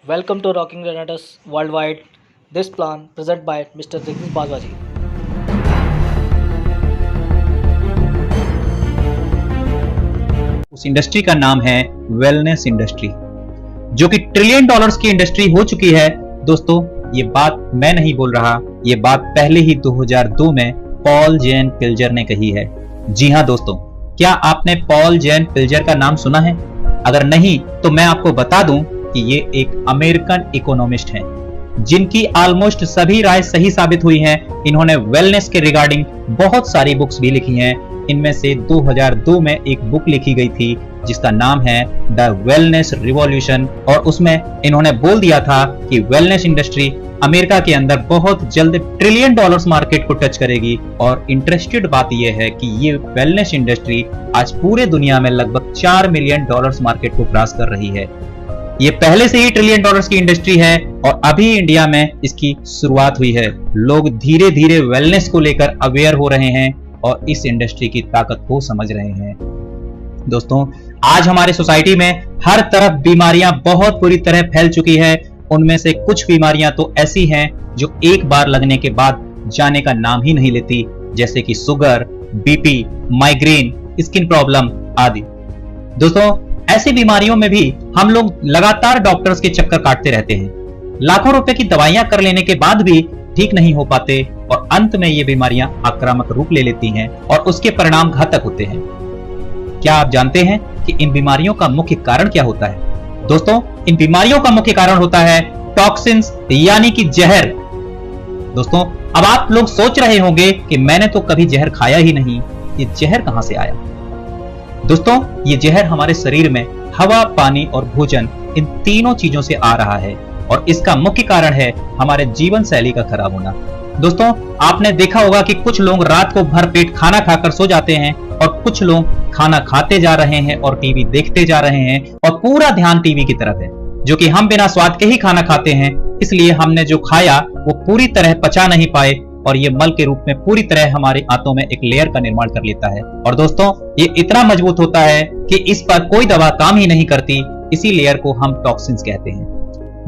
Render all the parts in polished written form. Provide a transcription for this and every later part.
Welcome to Rocking Renatus Worldwide. This plan presented by Mr. Jagdish Bajwaji. उस industry का नाम है wellness industry, जो कि ट्रिलियन डॉलर्स की इंडस्ट्री हो चुकी है। दोस्तों, ये बात मैं नहीं बोल रहा, ये बात पहले ही 2002 में पॉल जेन पिल्जर ने कही है। जी हाँ दोस्तों, क्या आपने पॉल जेन पिल्जर का नाम सुना है? अगर नहीं तो मैं आपको बता दूं कि ये एक अमेरिकन इकोनॉमिस्ट हैं, जिनकी ऑलमोस्ट सभी राय सही साबित हुई हैं। इन्होंने वेलनेस के रिगार्डिंग बहुत सारी बुक्स भी लिखी हैं। इनमें से 2002 में एक बुक लिखी गई थी जिसका नाम है द वेलनेस रिवॉल्यूशन, और उसमें इन्होंने बोल दिया था कि वेलनेस इंडस्ट्री अमेरिका के अंदर बहुत जल्द ट्रिलियन डॉलर्स मार्केट को टच करेगी। और इंटरेस्टेड बात यह है कि ये वेलनेस इंडस्ट्री आज पूरे दुनिया में लगभग 4 मिलियन डॉलर्स मार्केट को क्रॉस कर रही है। ये पहले से ही ट्रिलियन डॉलर्स की इंडस्ट्री है और अभी इंडिया में इसकी शुरुआत हुई है। लोग धीरे धीरे वेलनेस को लेकर अवेयर हो रहे हैं और इस इंडस्ट्री की ताकत को समझ रहे हैं। दोस्तों, आज हमारे सोसाइटी में हर तरफ बीमारियां बहुत बुरी तरह फैल चुकी है। उनमें से कुछ बीमारियां तो ऐसी हैं जो एक बार लगने के बाद जाने का नाम ही नहीं लेती, जैसे कि sugar, BP, migraine, skin problem आदि। दोस्तों, ऐसी बीमारियों में भी हम लोग लगातार डॉक्टर्स के चक्कर काटते रहते हैं। लाखों रुपए की दवाइयां कर लेने के बाद भी ठीक नहीं हो पाते और अंत में ये बीमारियां आक्रामक रूप ले लेती हैं और उसके परिणाम घातक होते हैं। क्या आप जानते हैं कि इन बीमारियों का मुख्य कारण क्या होता है? दोस्तों, इन बीमारियों का मुख्य कारण होता है टॉक्सिन्स, यानी कि जहर। दोस्तों, अब आप लोग सोच रहे होंगे कि मैंने तो कभी जहर खाया ही नहीं, ये जहर कहां से आया? दोस्तों, ये जहर हमारे शरीर में हवा, पानी और भोजन, इन तीनों चीजों से आ रहा है और इसका मुख्य कारण है हमारे जीवन शैली का खराब होना। दोस्तों, आपने देखा होगा कि कुछ लोग रात को भरपेट खाना खाकर सो जाते हैं और कुछ लोग खाना खाते जा रहे हैं और टीवी देखते जा रहे हैं और पूरा ध्यान टीवी की तरफ है, जो कि हम बिना स्वाद के ही खाना खाते हैं। इसलिए हमने जो खाया वो पूरी तरह पचा नहीं पाए और ये मल के रूप में पूरी तरह हमारे आंतों में एक लेयर का निर्माण कर लेता है। और दोस्तों, ये इतना मजबूत होता है कि इस पर कोई दवा काम ही नहीं करती। इसी लेयर को हम टॉक्सिन्स कहते हैं।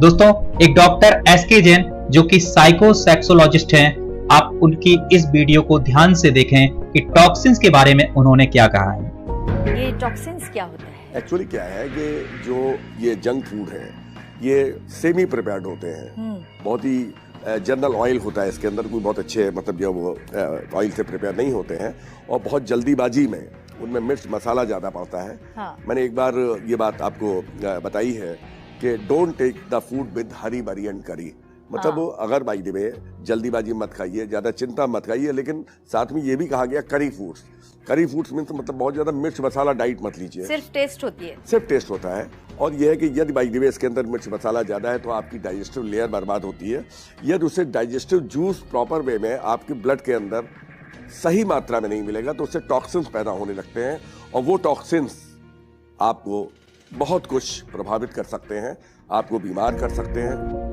दोस्तों, एक डॉक्टर एसके जैन, जो कि साइकोसेक्सोलॉजिस्ट हैं, आप उनकी इस वीडियो को ध्यान से देखें कि टॉक्सिन्स के बारे में उन्होंने क्या कहा है। ये टॉक्सिन्स क्या होता है? एक्चुअली क्या है कि जो ये जंक फूड है, ये सेमी प्रिपेयर्ड होते हैं। बहुत ही जनरल ऑयल होता है इसके अंदर, कोई बहुत अच्छे मतलब जो वो ऑयल से प्रिपेयर नहीं होते हैं और बहुत जल्दीबाजी में उनमें मिर्च मसाला ज़्यादा पड़ता है। हाँ। मैंने एक बार ये बात आपको बताई है कि don't take the food with hurry burry and करी। मतलब अगर बाई द वे जल्दीबाजी मत खाइए, ज़्यादा चिंता मत खाइए, लेकिन साथ में ये भी कहा गया करी फूड्स। करी फूड्स मीन्स मतलब बहुत ज़्यादा मिर्च मसाला डाइट मत लीजिए। सिर्फ टेस्ट होती है, सिर्फ टेस्ट होता है। और यह है कि यदि बाई द वे इसके अंदर मिर्च मसाला ज़्यादा है तो आपकी डाइजेस्टिव लेयर बर्बाद होती है। यदि उसे डाइजेस्टिव जूस प्रॉपर वे में आपके ब्लड के अंदर सही मात्रा में नहीं मिलेगा तो उससे टॉक्सिन्स पैदा होने लगते हैं और वो टॉक्सिन्स आपको बहुत कुछ प्रभावित कर सकते हैं, आपको बीमार कर सकते हैं।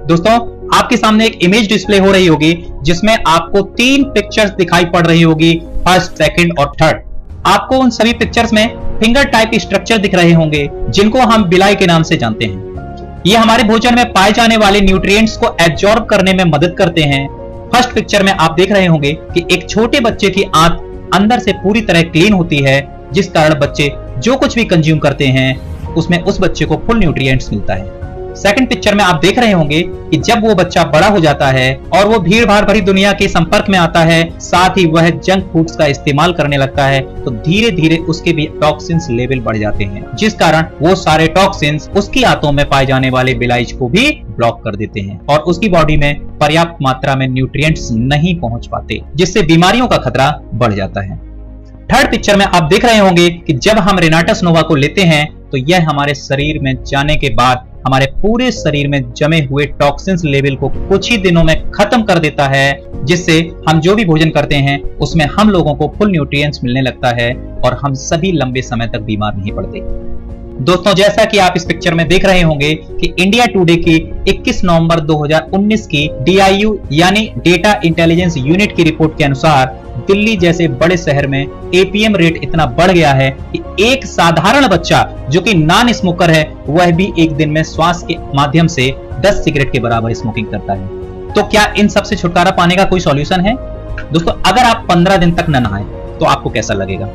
दोस्तों, आपके सामने एक इमेज डिस्प्ले हो रही होगी जिसमें आपको 3 पिक्चर्स दिखाई पड़ रही होगी, फर्स्ट, सेकंड और थर्ड। आपको उन सभी पिक्चर्स में फिंगर टाइप स्ट्रक्चर दिख रहे होंगे जिनको हम बिलाई के नाम से जानते हैं। ये हमारे भोजन में पाए जाने वाले न्यूट्रिएंट्स को एब्जॉर्ब करने में मदद करते हैं। फर्स्ट पिक्चर में आप देख रहे होंगे कि एक छोटे बच्चे की आंत अंदर से पूरी तरह क्लीन होती है, जिस कारण बच्चे जो कुछ भी कंज्यूम करते हैं उसमें उस बच्चे को फुल न्यूट्रिएंट्स मिलता है। सेकंड पिक्चर में आप देख रहे होंगे कि जब वो बच्चा बड़ा हो जाता है और वो भीड़ भाड़ भरी दुनिया के संपर्क में आता है, साथ ही वह जंक फूड्स का इस्तेमाल करने लगता है, तो धीरे धीरे उसके भी टॉक्सिन्स लेवल बढ़ जाते हैं, जिस कारण वो सारे टॉक्सिन्स उसकी आंतों में पाए जाने वाले बिलाइज को भी ब्लॉक कर देते हैं और उसकी बॉडी में पर्याप्त मात्रा में न्यूट्रिएंट्स नहीं पहुंच पाते, जिससे बीमारियों का खतरा बढ़ जाता है। थर्ड पिक्चर में आप देख रहे होंगे कि जब हम रेनाटस नोवा को लेते हैं तो यह हमारे शरीर में जाने के बाद हमारे पूरे शरीर में जमे हुए टॉक्सिन्स लेवल को कुछ ही दिनों में खत्म कर देता है, जिससे हम जो भी भोजन करते हैं उसमें हम लोगों को फुल न्यूट्रिएंट्स मिलने लगता है और हम सभी लंबे समय तक बीमार नहीं पड़ते। दोस्तों, जैसा कि आप इस पिक्चर में देख रहे होंगे कि इंडिया टुडे की 21 नवंबर 2019 की DIU यानी डेटा इंटेलिजेंस यूनिट की रिपोर्ट के अनुसार दिल्ली जैसे बड़े शहर में एपीएम रेट इतना बढ़ गया है कि एक साधारण बच्चा जो कि नॉन स्मोकर है वह भी एक दिन में श्वास के माध्यम से 10 सिगरेट के बराबर स्मोकिंग करता है। तो क्या इन सब से छुटकारा पाने का कोई सॉल्यूशन है? दोस्तों, अगर आप 15 दिन तक न नहाए तो आपको कैसा लगेगा?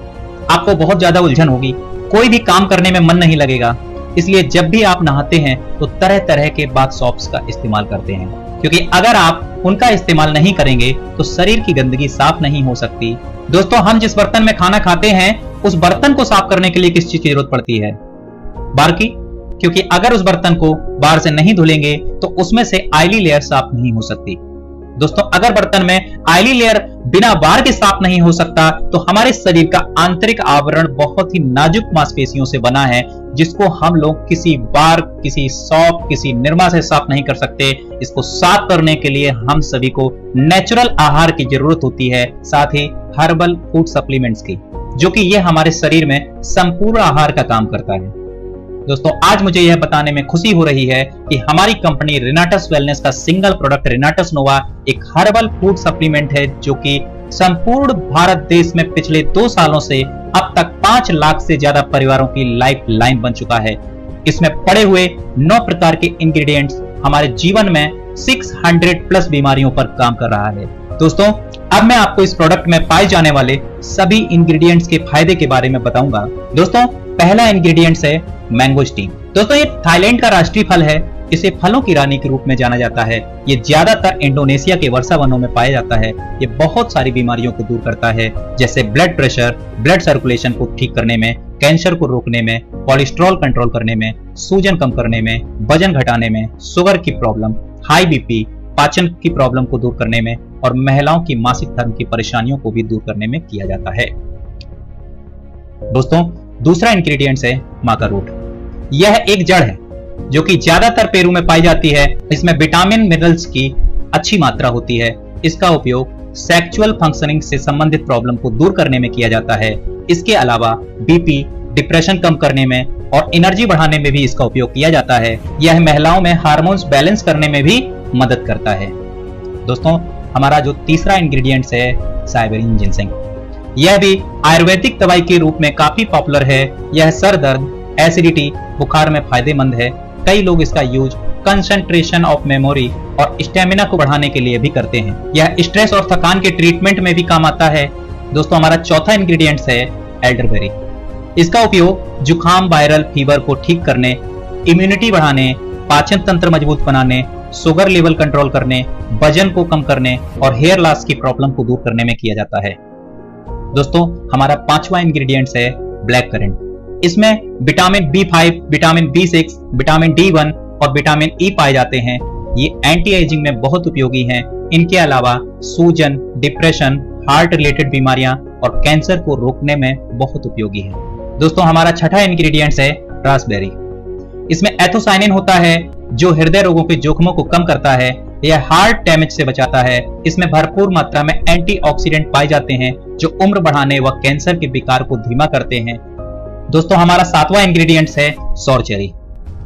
आपको बहुत ज्यादा उलझन होगी, कोई भी काम करने में मन नहीं लगेगा। इसलिए जब भी आप नहाते हैं तो तरह तरह के बाथ सॉप्स का इस्तेमाल करते हैं, क्योंकि अगर आप उनका इस्तेमाल नहीं करेंगे तो शरीर की गंदगी साफ नहीं हो सकती। दोस्तों, हम जिस बर्तन में खाना खाते हैं उस बर्तन को साफ करने के लिए किस चीज की जरूरत पड़ती है? बार की, क्योंकि अगर उस बर्तन को बार से नहीं धुलेंगे तो उसमें से ऑयली लेयर साफ नहीं हो सकती। दोस्तों, अगर बर्तन में ऑयली लेयर बिना बार के साफ नहीं हो सकता तो हमारे शरीर का आंतरिक आवरण बहुत ही नाजुक मांसपेशियों से बना है, जिसको हम लोग किसी बार, किसी सॉप, किसी निरमा से साफ नहीं कर सकते। इसको साफ करने के लिए हम सभी को नेचुरल आहार की जरूरत होती है, साथ ही हर्बल फूड सप्लीमेंट्स की, जो कि ये हमारे शरीर में संपूर्ण आहार का काम करता है। दोस्तों, आज मुझे यह बताने में खुशी हो रही है कि हमारी कंपनी रिनाटस वेलनेस का सिंगल प्रोडक्ट रिनाटस नोवा एक हर्बल फूड सप्लीमेंट है, जो कि संपूर्ण भारत देश में पिछले 2 सालों से अब तक 5 लाख से ज्यादा परिवारों की लाइफ लाइन बन चुका है। इसमें पड़े हुए 9 प्रकार के इंग्रेडिएंट्स हमारे जीवन में 600 प्लस बीमारियों पर काम कर रहा है। दोस्तों, अब मैं आपको इस प्रोडक्ट में पाए जाने वाले सभी इंग्रेडिएंट्स के फायदे के बारे में बताऊंगा। दोस्तों, पहला इंग्रेडिएंट्स है मैंगो स्टीम। दोस्तों, ये थाईलैंड का राष्ट्रीय फल है। इसे फलों की रानी के रूप में जाना जाता है। ये ज्यादातर इंडोनेशिया के वर्षा वनों में पाया जाता है। ये बहुत सारी बीमारियों को दूर करता है, जैसे ब्लड प्रेशर, ब्लड सर्कुलेशन को ठीक करने में, कैंसर को रोकने में, कोलेस्ट्रॉल कंट्रोल करने में, सूजन कम करने में, वजन घटाने में, शुगर की प्रॉब्लम, हाई बीपी, पाचन की प्रॉब्लम को दूर करने में और महिलाओं की मासिक धर्म की परेशानियों को भी दूर करने में किया जाता है। दोस्तों, दूसरा इंग्रेडिएंट्स है माका रूट। यह एक जड़ है जो कि ज्यादातर पेरू में पाई जाती है। इसमें विटामिन मिनरल्स की अच्छी मात्रा होती है। इसका उपयोग सेक्सुअल फंक्शनिंग से संबंधित प्रॉब्लम को दूर करने में किया जाता है। इसके अलावा बीपी, डिप्रेशन कम करने में और एनर्जी बढ़ाने में भी इसका उपयोग किया जाता है। यह महिलाओं में हार्मोन्स बैलेंस करने में भी मदद करता है। दोस्तों, हमारा जो तीसरा इंग्रेडिएंट्स है साइबेरियन जिनसेंग। यह भी आयुर्वेदिक दवाई के रूप में काफी पॉपुलर है। यह सर दर्द, एसिडिटी, बुखार में फायदेमंद है। कई लोग इसका यूज कंसंट्रेशन ऑफ मेमोरी और स्टेमिना को बढ़ाने के लिए भी करते हैं। यह स्ट्रेस और थकान के ट्रीटमेंट में भी काम आता है। दोस्तों, हमारा चौथा इंग्रेडिएंट्स है एल्डरबेरी। इसका उपयोग जुकाम, वायरल फीवर को ठीक करने, इम्यूनिटी बढ़ाने, पाचन तंत्र मजबूत बनाने, शुगर लेवल कंट्रोल करने, वजन को कम करने और हेयर लॉस की प्रॉब्लम को दूर करने में किया जाता है। दोस्तों, हमारा पांचवा इंग्रेडिएंट्स है ब्लैक करेंट। इसमें vitamin B5, vitamin B6, vitamin D1 और विटामिन E पाए जाते हैं। ये एंटी एजिंग में बहुत उपयोगी हैं। इनके अलावा सूजन, डिप्रेशन, हार्ट रिलेटेड बीमारियां और कैंसर को रोकने में बहुत उपयोगी है। दोस्तों, हमारा छठा इंग्रेडिएंट्स है रास्पबेरी। इसमें एथोसाइनिन होता है जो हृदय रोगों के जोखमों को कम करता है। यह हार्ट डैमेज से बचाता है। इसमें भरपूर मात्रा में एंटीऑक्सीडेंट पाए जाते हैं जो उम्र बढ़ाने व कैंसर के विकार को धीमा करते हैं। दोस्तों, हमारा सातवां इंग्रेडिएंट्स है सौर चेरी।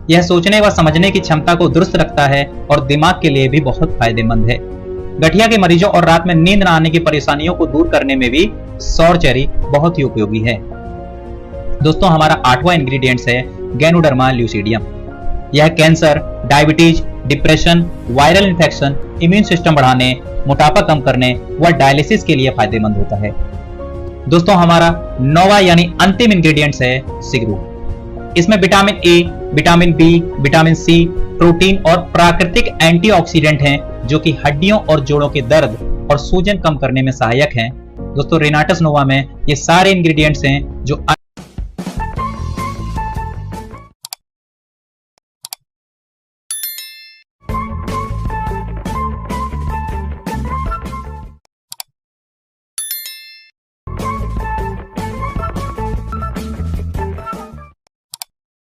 यह सोचने व समझने की क्षमता को दुरुस्त रखता है और दिमाग के लिए भी बहुत फायदेमंद है। गठिया के मरीजों और रात में नींद न आने की परेशानियों को दूर करने में भी सौर चेरी बहुत ही उपयोगी है। दोस्तों, हमारा आठवां इंग्रेडिएंट्स है गैनोडर्मा ल्यूसिडियम। यह cancer, diabetes, depression, viral infection, immune system बढ़ाने, मोटापा कम करने व डायलिसिस के लिए फायदेमंद होता है। दोस्तों, हमारा 9वां यानी अंतिम इंग्रेडिएंट्स है सिगरू। इसमें vitamin A, vitamin B, vitamin C, protein और प्राकृतिक एंटीऑक्सीडेंट हैं जो कि हड्डियों और जोड़ों के दर्द और सूजन कम करने में सहायक हैं। दोस्तों, रिनाटस नोवा में ये सारे इंग्रेडिएंट्स हैं जो